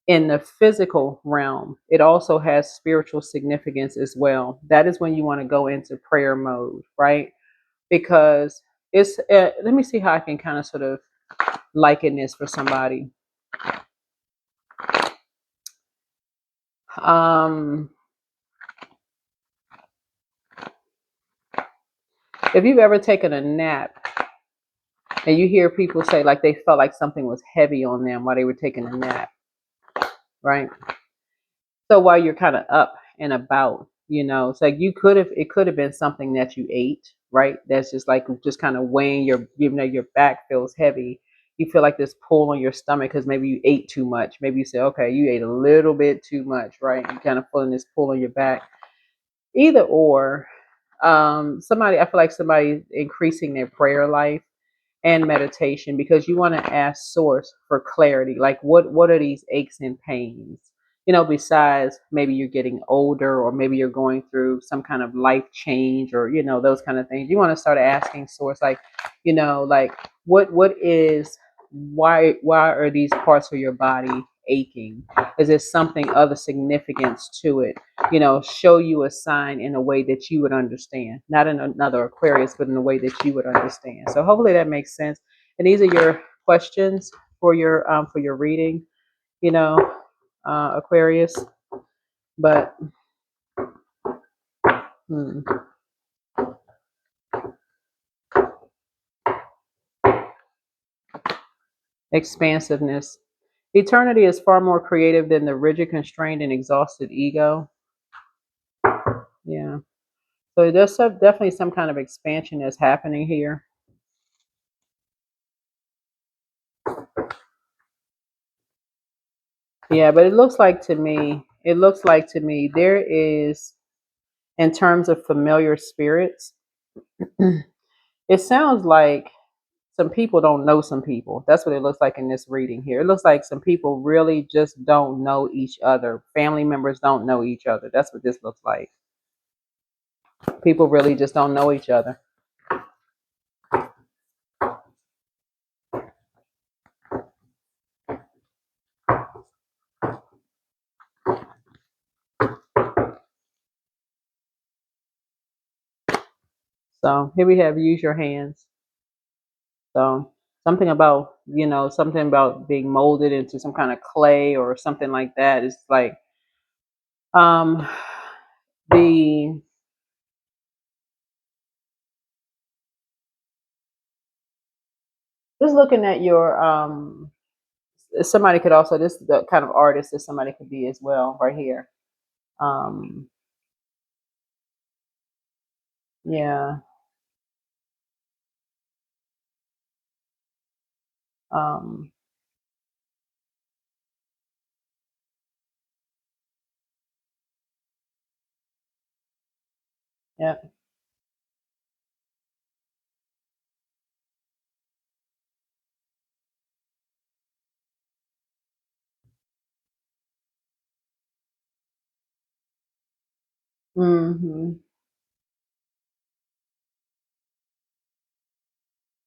in the physical realm, it also has spiritual significance as well. That is when you want to go into prayer mode, right? Because it's, let me see how I can kind of sort of liken this for somebody. Um, if you've ever taken a nap and you hear people say like they felt like something was heavy on them while they were taking a nap, right? So while you're kind of up and about, it's like it could have been something that you ate, right? That's just like just kind of weighing your back feels heavy. You feel like this pull on your stomach because maybe you ate too much. Maybe you say, okay, you ate a little bit too much, right? You kind of feeling this pull on your back. Either or, I feel like somebody increasing their prayer life and meditation because you want to ask source for clarity, like what are these aches and pains, besides maybe you're getting older or maybe you're going through some kind of life change or those kind of things. You want to start asking source, like like what is why are these parts of your body aching? Is there something other significance to it? Show you a sign in a way that you would understand, not in another Aquarius, but in a way that you would understand. So hopefully that makes sense. And these are your questions for your reading, you know, Aquarius. But hmm, expansiveness. Eternity is far more creative than the rigid, constrained, and exhausted ego. Yeah. So there's definitely some kind of expansion that's happening here. Yeah, but it looks like to me there is, in terms of familiar spirits, it sounds like some people don't know some people. That's what it looks like in this reading here. It looks like some people really just don't know each other. Family members don't know each other. That's what this looks like. People really just don't know each other. So here we have use your hands. So something about being molded into some kind of clay or something like that. It's like um the just looking at your somebody could also, this is the kind of artist that somebody could be as well right here. um yeah. um yeah. Hmm.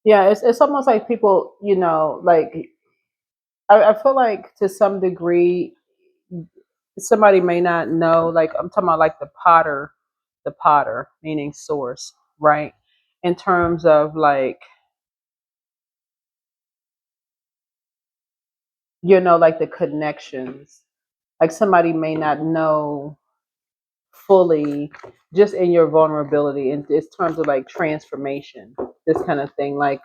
Yeah, it's almost like people, like I feel like to some degree somebody may not know, like I'm talking about like the potter meaning source, right? In terms of like, like the connections, like somebody may not know fully just in your vulnerability in terms of like transformation, this kind of thing, like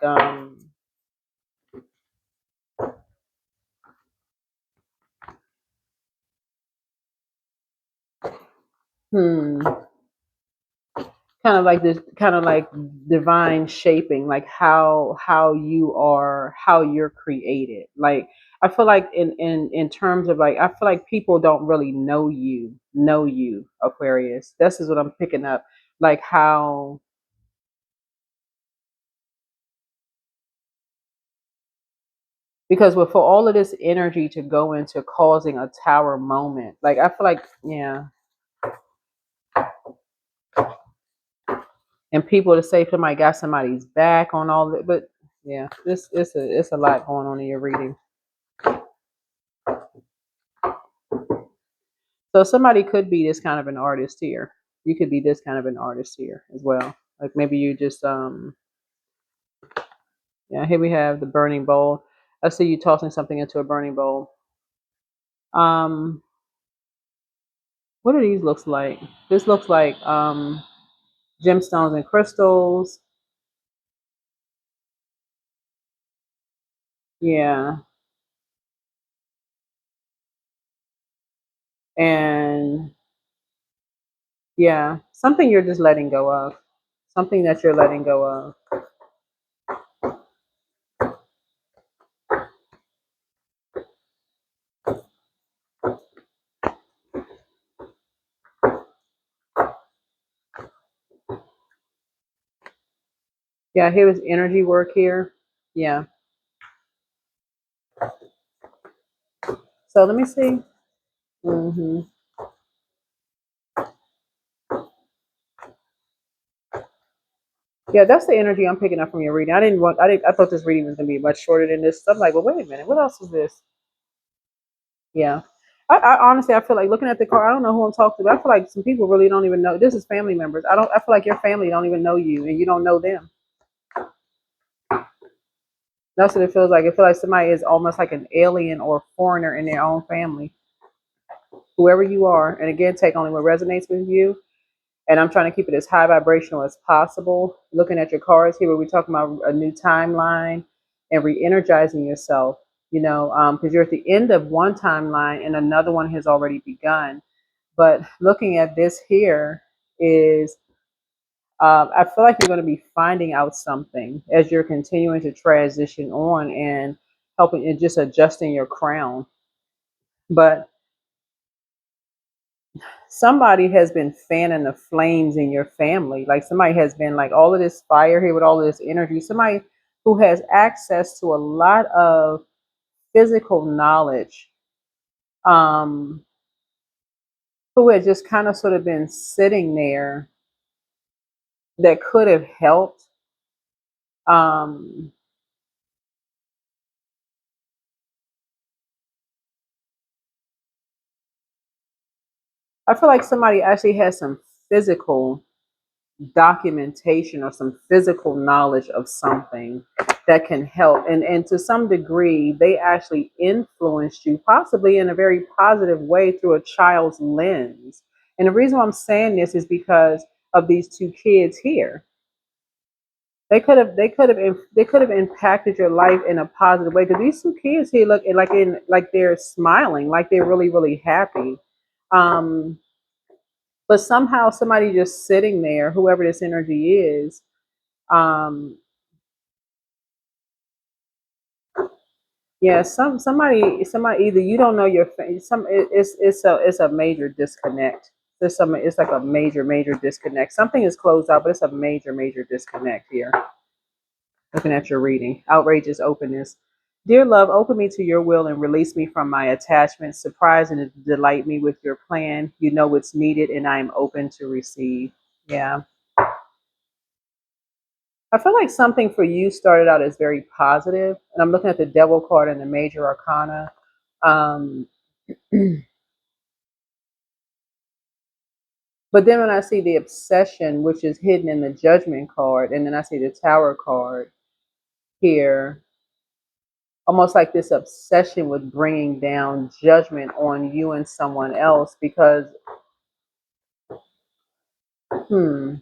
hmm kind of like this, kind of like divine shaping, like how you are, how you're created. Like I feel like in terms of like, I feel like people don't really know you, Aquarius. This is what I'm picking up. Like how, because with for all of this energy to go into causing a tower moment, like I feel like, yeah, and people to say somebody got somebody's back on all that, but yeah, this it's a lot going on in your reading. So somebody could be this kind of an artist here. You could be this kind of an artist here as well. Like maybe you just yeah, here we have the burning bowl. I see you tossing something into a burning bowl. Um, what do these looks like? This looks like gemstones and crystals. Yeah. And yeah, something you're just letting go of. Something that you're letting go of. Yeah, here was energy work here. Yeah. So let me see. hmm Yeah, that's the energy I'm picking up from your reading. I thought this reading was gonna be much shorter than this. So I'm like, well, wait a minute, what else is this? Yeah. I honestly, I feel like looking at the card, I don't know who I'm talking to, but I feel like some people really don't even know. This is family members. I feel like your family don't even know you and you don't know them. That's what it feels like. It feels like somebody is almost like an alien or foreigner in their own family. Whoever you are, and again, take only what resonates with you. And I'm trying to keep it as high vibrational as possible. Looking at your cards here, where we're talking about a new timeline and re-energizing yourself, because you're at the end of one timeline and another one has already begun. But looking at this here is, I feel like you're going to be finding out something as you're continuing to transition on and helping and just adjusting your crown. But somebody has been fanning the flames in your family. Like somebody has been like all of this fire here with all of this energy. Somebody who has access to a lot of physical knowledge, um, who had just kind of sort of been sitting there that could have helped. Um, I feel like somebody actually has some physical documentation or some physical knowledge of something that can help, and to some degree they actually influenced you possibly in a very positive way through a child's lens. And the reason why I'm saying this is because of these two kids here. They could have impacted your life in a positive way, because these two kids here look like they're smiling, like they're really really happy. um but somehow somebody just sitting there, whoever this energy is, um yeah, somebody either you don't know your some it's a major disconnect. It's like a major major disconnect. Something is closed out, but it's a major major disconnect here. Looking at your reading, outrageous openness. Dear love, open me to your will and release me from my attachment. Surprise and delight me with your plan. You know what's needed, and I am open to receive. Yeah, I feel like something for you started out as very positive, and I'm looking at the Devil card and the Major Arcana. Um, but then when I see the obsession, which is hidden in the Judgment card, and then I see the Tower card here, almost like this obsession with bringing down judgment on you and someone else, because hmm,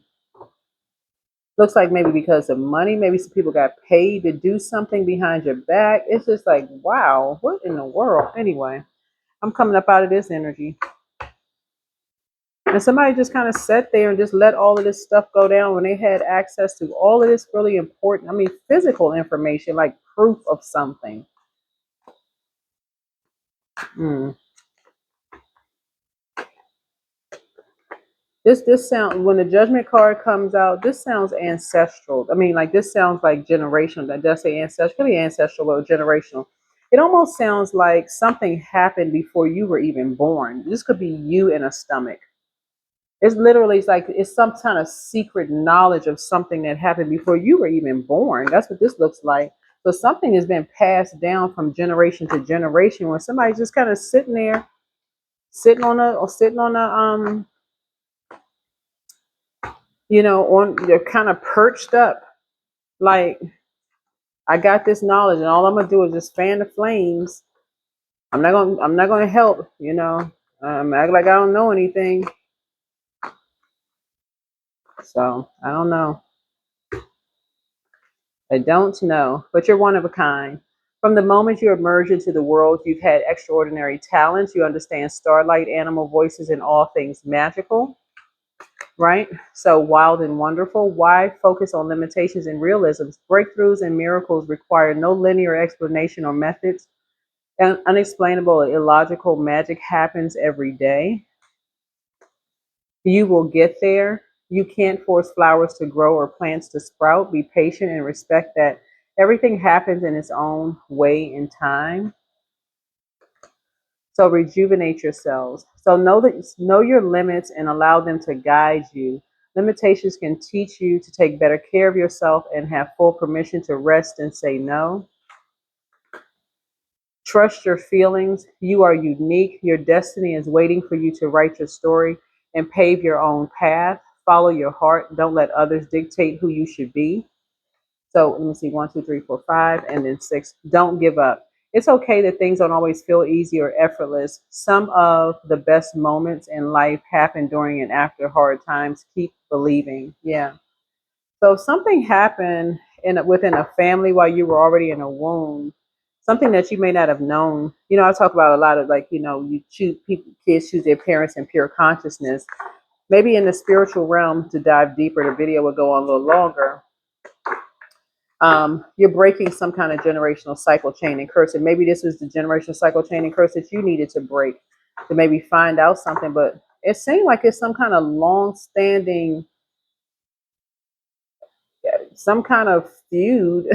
looks like maybe because of money, maybe some people got paid to do something behind your back. It's just like, wow, what in the world? Anyway, I'm coming up out of this energy. And somebody just kind of sat there and just let all of this stuff go down when they had access to all of this really important, I mean, physical information, like proof of something. Mm. This sound when the judgment card comes out, this sounds ancestral. I mean, like this sounds like generational. That does say ancestral, could be ancestral or generational. It almost sounds like something happened before you were even born. This could be you in a stomach. It's literally like it's some kind of secret knowledge of something that happened before you were even born. That's what this looks like. So something has been passed down from generation to generation when somebody's just kind of sitting there, sitting on a on they're kind of perched up. Like I got this knowledge and all I'm gonna do is just fan the flames. I'm not gonna help. I'm act like I don't know anything. So I don't know. I don't know, but you're one of a kind. From the moment you emerge into the world, you've had extraordinary talents. You understand starlight, animal voices, and all things magical, right? So wild and wonderful. Why focus on limitations and realisms? Breakthroughs and miracles require no linear explanation or methods. Unexplainable, illogical magic happens every day. You will get there. You can't force flowers to grow or plants to sprout. Be patient and respect that everything happens in its own way and time. So rejuvenate yourselves. So know your limits and allow them to guide you. Limitations can teach you to take better care of yourself and have full permission to rest and say no. Trust your feelings. You are unique. Your destiny is waiting for you to write your story and pave your own path. Follow your heart. Don't let others dictate who you should be. So let me see, one, two, three, four, five, and then six. Don't give up. It's okay that things don't always feel easy or effortless. Some of the best moments in life happen during and after hard times. Keep believing. Yeah. So if something happened within a family while you were already in a womb, something that you may not have known. I talk about a lot of like, you choose people, kids choose their parents in pure consciousness. Maybe in the spiritual realm, to dive deeper, the video would go on a little longer. You're breaking some kind of generational cycle chain and curse. And maybe this was the generational cycle chain and curse that you needed to break to maybe find out something. But it seemed like it's some kind of long standing, some kind of feud,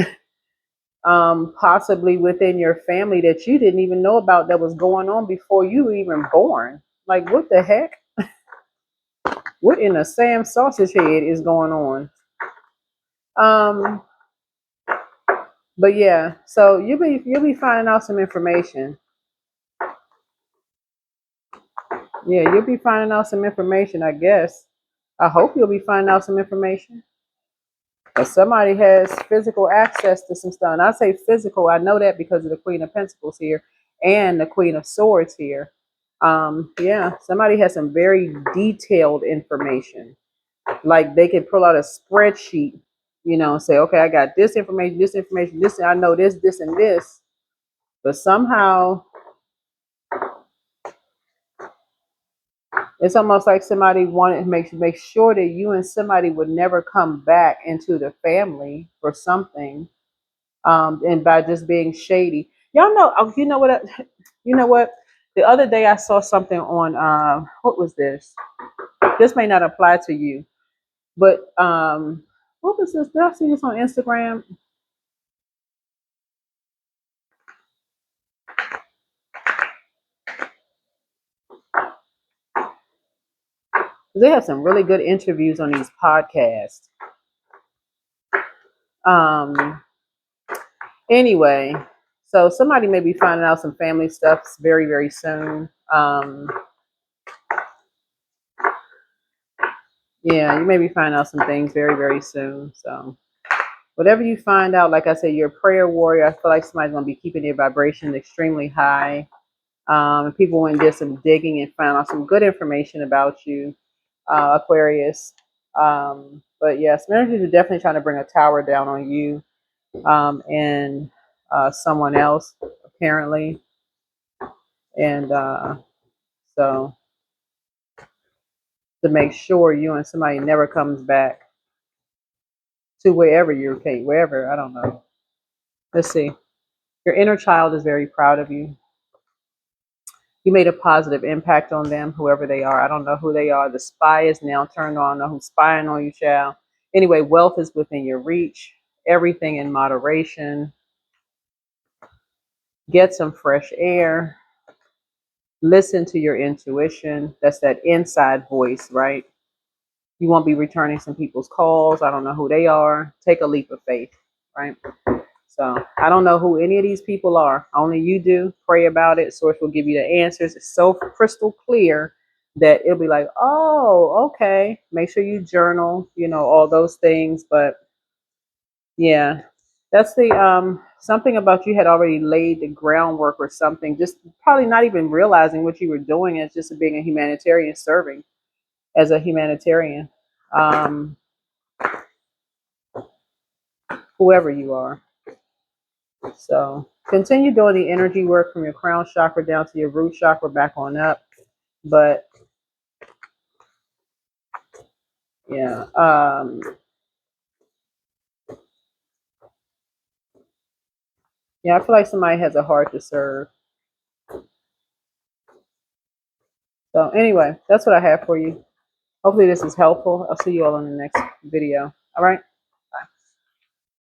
possibly within your family that you didn't even know about that was going on before you were even born. Like, what the heck? What in a Sam sausage head is going on? Um, but yeah, so you'll be finding out some information. Yeah, you'll be finding out some information, I guess. I hope you'll be finding out some information. If somebody has physical access to some stuff, and I say physical, I know that because of the Queen of Pentacles here and the Queen of Swords here. Yeah, somebody has some very detailed information. Like they could pull out a spreadsheet, and say, okay, I got this information, this, I know this, and this. But somehow it's almost like somebody wanted to make sure that you and somebody would never come back into the family for something, and by just being shady. Y'all know, you know what? You know what? The other day I saw something on what was this? This may not apply to you, but what was this? Did I see this on Instagram? They have some really good interviews on these podcasts. Um, anyway, so somebody may be finding out some family stuff very, very soon. Yeah, you may be finding out some things very, very soon. So whatever you find out, like I said, you're a prayer warrior. I feel like somebody's going to be keeping their vibration extremely high. People went and did some digging and found out some good information about you, Aquarius. But yes, energies are definitely trying to bring a tower down on you, and someone else, apparently. And so to make sure you and somebody never comes back to wherever you're, wherever, I don't know. Let's see. Your inner child is very proud of you. You made a positive impact on them, whoever they are. I don't know who they are. The spy is now turned on. I don't know who's spying on you, child. Anyway, wealth is within your reach. Everything in moderation. Get some fresh air. Listen to your intuition. That's that inside voice, right? You won't be returning some people's calls. I don't know who they are. Take a leap of faith, right? So I don't know who any of these people are. Only you do. Pray about it. Source will give you the answers. It's so crystal clear that it'll be like, oh, okay. Make sure you journal, all those things. But yeah, that's the something about you had already laid the groundwork or something. Just probably not even realizing what you were doing as just being a humanitarian, serving as a humanitarian. Um, Whoever you are. So continue doing the energy work from your crown chakra down to your root chakra back on up. But yeah, yeah, I feel like somebody has a heart to serve. So anyway, that's what I have for you. Hopefully this is helpful. I'll see you all in the next video. All right.